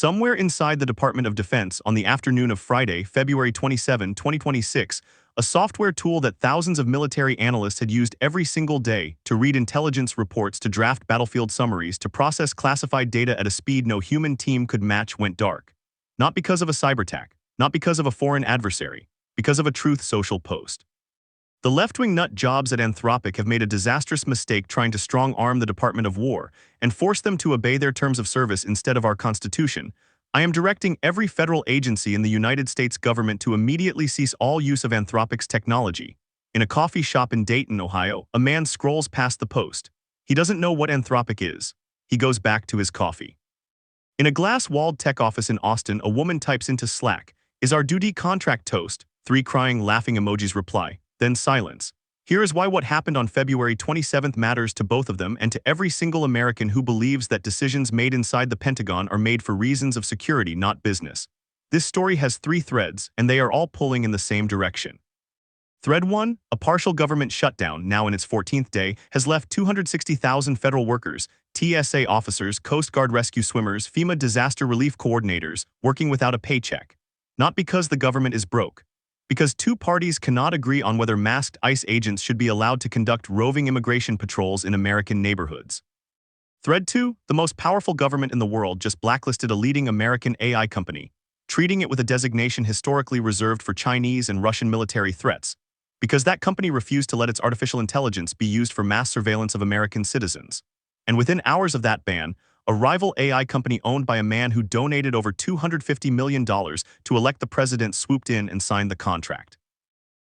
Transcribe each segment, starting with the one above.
Somewhere inside the Department of Defense on the afternoon of Friday, February 27, 2026, a software tool that thousands of military analysts had used every single day to read intelligence reports, to draft battlefield summaries, to process classified data at a speed no human team could match went dark. Not because of a cyberattack, not because of a foreign adversary, because of a Truth Social post. The left-wing nut jobs at Anthropic have made a disastrous mistake trying to strong-arm the Department of War and force them to obey their terms of service instead of our Constitution. I am directing every federal agency in the United States government to immediately cease all use of Anthropic's technology. In a coffee shop in Dayton, Ohio, a man scrolls past the post. He doesn't know what Anthropic is. He goes back to his coffee. In a glass-walled tech office in Austin, a woman types into Slack, "Is our duty contract toast?" 3 crying, laughing emojis reply. Then silence. Here is why what happened on February 27th matters to both of them and to every single American who believes that decisions made inside the Pentagon are made for reasons of security, not business. This story has 3 threads, and they are all pulling in the same direction. Thread 1, a partial government shutdown, now in its 14th day, has left 260,000 federal workers, TSA officers, Coast Guard rescue swimmers, FEMA disaster relief coordinators, working without a paycheck. Not because the government is broke. Because 2 parties cannot agree on whether masked ICE agents should be allowed to conduct roving immigration patrols in American neighborhoods. Thread 2, the most powerful government in the world just blacklisted a leading American AI company, treating it with a designation historically reserved for Chinese and Russian military threats, because that company refused to let its artificial intelligence be used for mass surveillance of American citizens. And within hours of that ban, a rival AI company owned by a man who donated over $250 million to elect the president swooped in and signed the contract.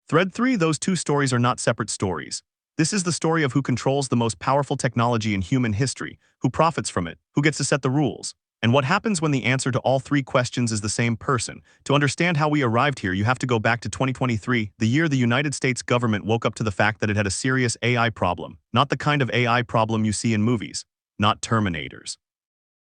Thread 3, those 2 stories are not separate stories. This is the story of who controls the most powerful technology in human history, who profits from it, who gets to set the rules, and what happens when the answer to all 3 questions is the same person. To understand how we arrived here, you have to go back to 2023, the year the United States government woke up to the fact that it had a serious AI problem, not the kind of AI problem you see in movies, not Terminators.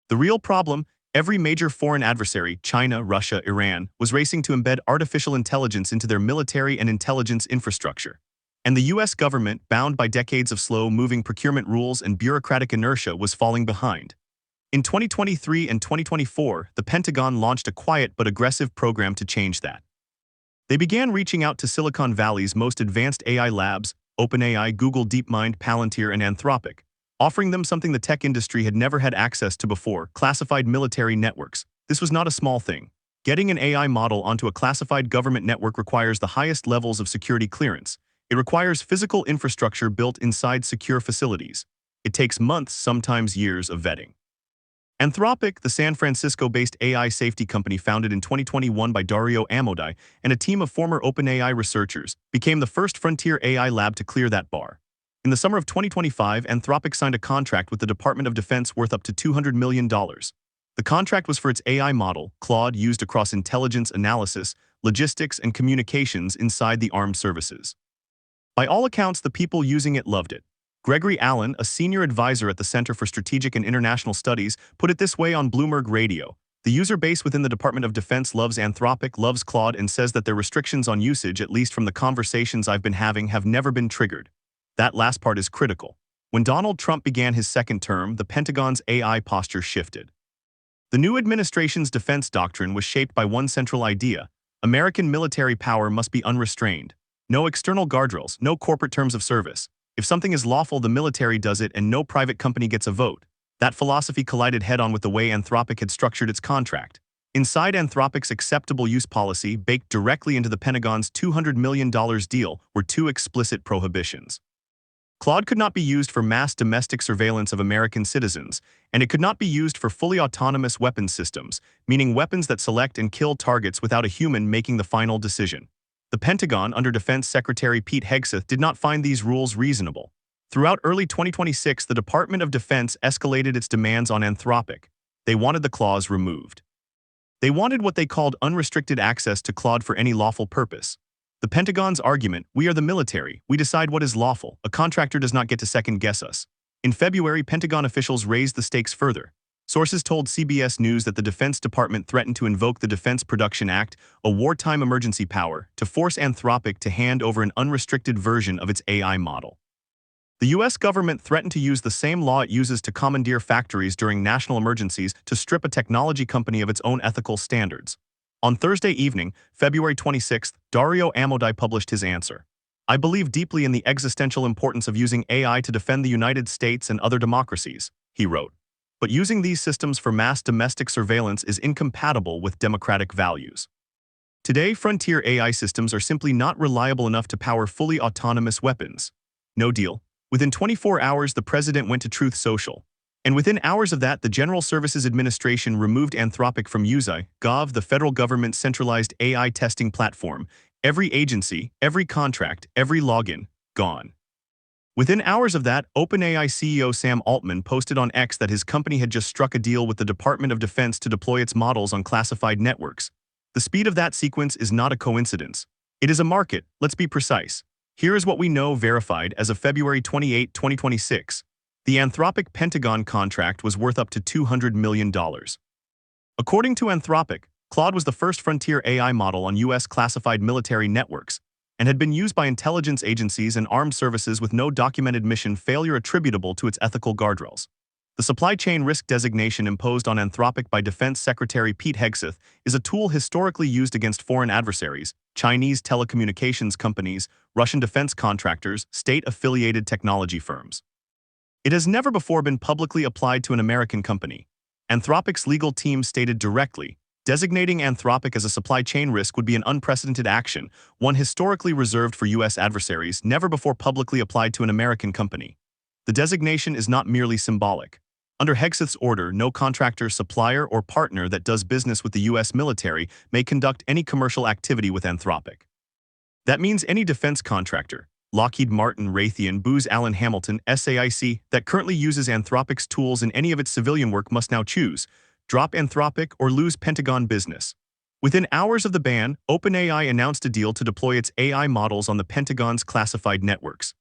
The real problem, every major foreign adversary, China, Russia, Iran, was racing to embed artificial intelligence into their military and intelligence infrastructure. And the US government, bound by decades of slow-moving procurement rules and bureaucratic inertia, was falling behind. In 2023 and 2024, the Pentagon launched a quiet but aggressive program to change that. They began reaching out to Silicon Valley's most advanced AI labs, OpenAI, Google DeepMind, Palantir, and Anthropic, offering them something the tech industry had never had access to before: classified military networks. This was not a small thing. Getting an AI model onto a classified government network requires the highest levels of security clearance. It requires physical infrastructure built inside secure facilities. It takes months, sometimes years, of vetting. Anthropic, the San Francisco-based AI safety company founded in 2021 by Dario Amodei and a team of former OpenAI researchers, became the first frontier AI lab to clear that bar. In the summer of 2025, Anthropic signed a contract with the Department of Defense worth up to $200 million. The contract was for its AI model, Claude, used across intelligence analysis, logistics, and communications inside the armed services. By all accounts, the people using it loved it. Gregory Allen, a senior advisor at the Center for Strategic and International Studies, put it this way on Bloomberg Radio: "The user base within the Department of Defense loves Anthropic, loves Claude, and says that their restrictions on usage, at least from the conversations I've been having, have never been triggered." That last part is critical. When Donald Trump began his second term, the Pentagon's AI posture shifted. The new administration's defense doctrine was shaped by one central idea: American military power must be unrestrained. No external guardrails, no corporate terms of service. If something is lawful, the military does it, and no private company gets a vote. That philosophy collided head-on with the way Anthropic had structured its contract. Inside Anthropic's acceptable use policy, baked directly into the Pentagon's $200 million deal, were 2 explicit prohibitions. Claude could not be used for mass domestic surveillance of American citizens, and it could not be used for fully autonomous weapons systems, meaning weapons that select and kill targets without a human making the final decision. The Pentagon, under Defense Secretary Pete Hegseth, did not find these rules reasonable. Throughout early 2026, the Department of Defense escalated its demands on Anthropic. They wanted the clause removed. They wanted what they called unrestricted access to Claude for any lawful purpose. The Pentagon's argument: "We are the military, we decide what is lawful, a contractor does not get to second-guess us." In February, Pentagon officials raised the stakes further. Sources told CBS News that the Defense Department threatened to invoke the Defense Production Act, a wartime emergency power, to force Anthropic to hand over an unrestricted version of its AI model. The US government threatened to use the same law it uses to commandeer factories during national emergencies to strip a technology company of its own ethical standards. On Thursday evening, February 26th, Dario Amodei published his answer. I believe deeply in the existential importance of using AI to defend the United States and other democracies, he wrote. But using these systems for mass domestic surveillance is incompatible with democratic values. Today, frontier AI systems are simply not reliable enough to power fully autonomous weapons. No deal. Within 24 hours, the president went to Truth Social. And within hours of that, the General Services Administration removed Anthropic from USAI.gov, the federal government's centralized AI testing platform. Every agency, every contract, every login, gone. Within hours of that, OpenAI CEO Sam Altman posted on X that his company had just struck a deal with the Department of Defense to deploy its models on classified networks. The speed of that sequence is not a coincidence. It is a market, let's be precise. Here is what we know verified as of February 28, 2026. The Anthropic Pentagon contract was worth up to $200 million. According to Anthropic, Claude was the first frontier AI model on U.S. classified military networks and had been used by intelligence agencies and armed services with no documented mission failure attributable to its ethical guardrails. The supply chain risk designation imposed on Anthropic by Defense Secretary Pete Hegseth is a tool historically used against foreign adversaries, Chinese telecommunications companies, Russian defense contractors, state-affiliated technology firms. It has never before been publicly applied to an American company. Anthropic's legal team stated directly, designating Anthropic as a supply chain risk would be an unprecedented action, one historically reserved for U.S. adversaries, never before publicly applied to an American company. The designation is not merely symbolic. Under Hegseth's order, no contractor, supplier, or partner that does business with the U.S. military may conduct any commercial activity with Anthropic. That means any defense contractor, Lockheed Martin, Raytheon, Booz Allen Hamilton, SAIC, that currently uses Anthropic's tools in any of its civilian work must now choose, drop Anthropic or lose Pentagon business. Within hours of the ban, OpenAI announced a deal to deploy its AI models on the Pentagon's classified networks.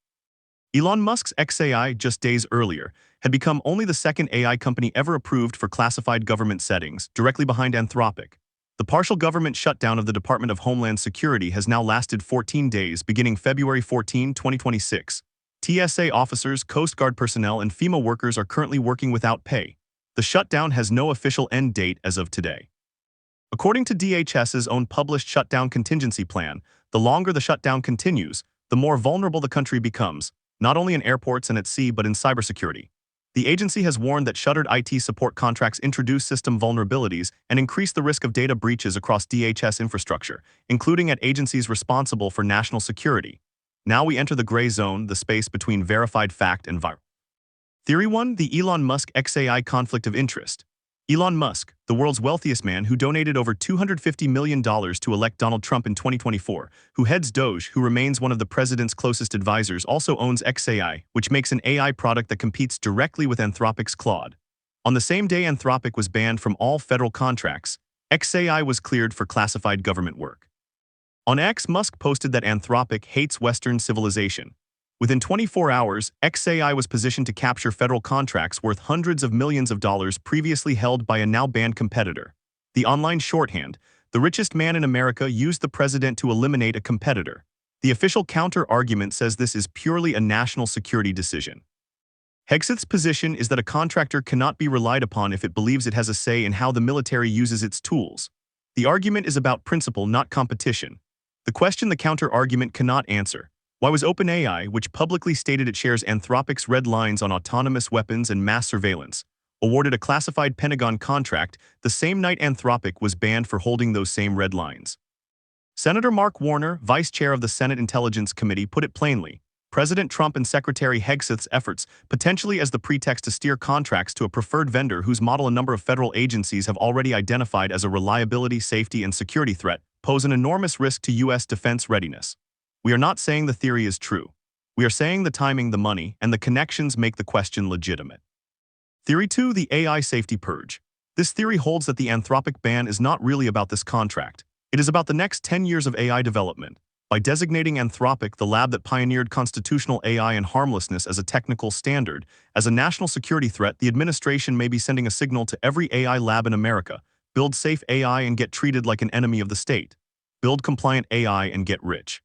Elon Musk's xAI, just days earlier, had become only the second AI company ever approved for classified government settings, directly behind Anthropic. The partial government shutdown of the Department of Homeland Security has now lasted 14 days, beginning February 14, 2026. TSA officers, Coast Guard personnel, and FEMA workers are currently working without pay. The shutdown has no official end date as of today. According to DHS's own published shutdown contingency plan, the longer the shutdown continues, the more vulnerable the country becomes, not only in airports and at sea but in cybersecurity. The agency has warned that shuttered IT support contracts introduce system vulnerabilities and increase the risk of data breaches across DHS infrastructure, including at agencies responsible for national security. Now we enter the gray zone, the space between verified fact and viral. Theory 1. The Elon Musk xAI conflict of interest. Elon Musk, the world's wealthiest man who donated over $250 million to elect Donald Trump in 2024, who heads Doge, who remains one of the president's closest advisors, also owns xAI, which makes an AI product that competes directly with Anthropic's Claude. On the same day Anthropic was banned from all federal contracts, xAI was cleared for classified government work. On X, Musk posted that Anthropic hates Western civilization. Within 24 hours, xAI was positioned to capture federal contracts worth hundreds of millions of dollars previously held by a now-banned competitor. The online shorthand, the richest man in America used the president to eliminate a competitor. The official counter-argument says this is purely a national security decision. Hegseth's position is that a contractor cannot be relied upon if it believes it has a say in how the military uses its tools. The argument is about principle, not competition. The question the counter-argument cannot answer. Why was OpenAI, which publicly stated it shares Anthropic's red lines on autonomous weapons and mass surveillance, awarded a classified Pentagon contract the same night Anthropic was banned for holding those same red lines? Senator Mark Warner, vice chair of the Senate Intelligence Committee, put it plainly: President Trump and Secretary Hegseth's efforts, potentially as the pretext to steer contracts to a preferred vendor whose model a number of federal agencies have already identified as a reliability, safety, and security threat, pose an enormous risk to U.S. defense readiness. We are not saying the theory is true. We are saying the timing, the money, and the connections make the question legitimate. Theory 2. The AI safety purge. This theory holds that the Anthropic ban is not really about this contract. It is about the next 10 years of AI development. By designating Anthropic, the lab that pioneered constitutional AI and harmlessness as a technical standard, as a national security threat, the administration may be sending a signal to every AI lab in America: build safe AI and get treated like an enemy of the state. Build compliant AI and get rich.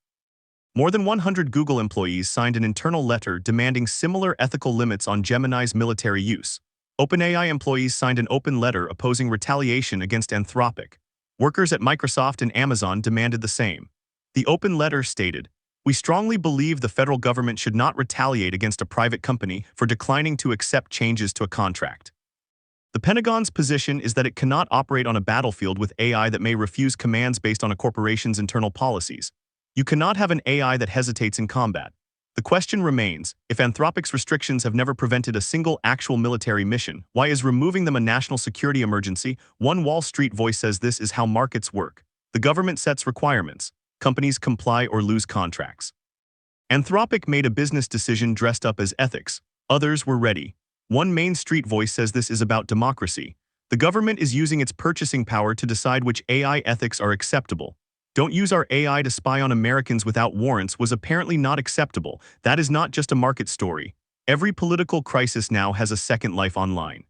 More than 100 Google employees signed an internal letter demanding similar ethical limits on Gemini's military use. OpenAI employees signed an open letter opposing retaliation against Anthropic. Workers at Microsoft and Amazon demanded the same. The open letter stated, "We strongly believe the federal government should not retaliate against a private company for declining to accept changes to a contract." The Pentagon's position is that it cannot operate on a battlefield with AI that may refuse commands based on a corporation's internal policies. You cannot have an AI that hesitates in combat. The question remains, if Anthropic's restrictions have never prevented a single actual military mission, why is removing them a national security emergency? One Wall Street voice says this is how markets work. The government sets requirements. Companies comply or lose contracts. Anthropic made a business decision dressed up as ethics. Others were ready. One Main Street voice says this is about democracy. The government is using its purchasing power to decide which AI ethics are acceptable. "Don't use our AI to spy on Americans without warrants" was apparently not acceptable. That is not just a market story. Every political crisis now has a second life online.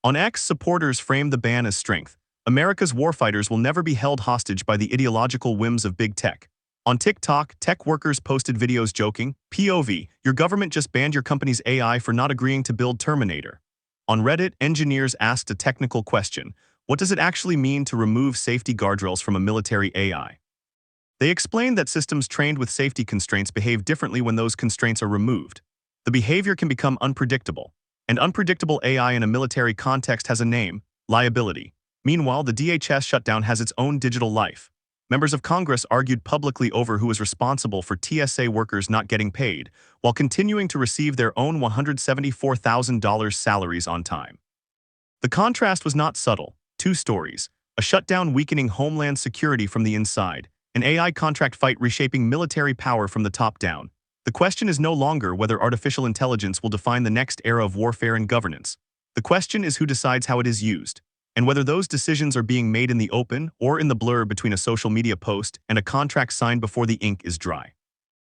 On X, supporters framed the ban as strength. America's warfighters will never be held hostage by the ideological whims of big tech. On TikTok, tech workers posted videos joking, "POV, your government just banned your company's AI for not agreeing to build Terminator." On Reddit, engineers asked a technical question. What does it actually mean to remove safety guardrails from a military AI? They explained that systems trained with safety constraints behave differently when those constraints are removed. The behavior can become unpredictable. And unpredictable AI in a military context has a name: liability. Meanwhile, the DHS shutdown has its own digital life. Members of Congress argued publicly over who is responsible for TSA workers not getting paid, while continuing to receive their own $174,000 salaries on time. The contrast was not subtle. Two stories: a shutdown weakening homeland security from the inside, an AI contract fight reshaping military power from the top down. The question is no longer whether artificial intelligence will define the next era of warfare and governance. The question is who decides how it is used, and whether those decisions are being made in the open or in the blur between a social media post and a contract signed before the ink is dry.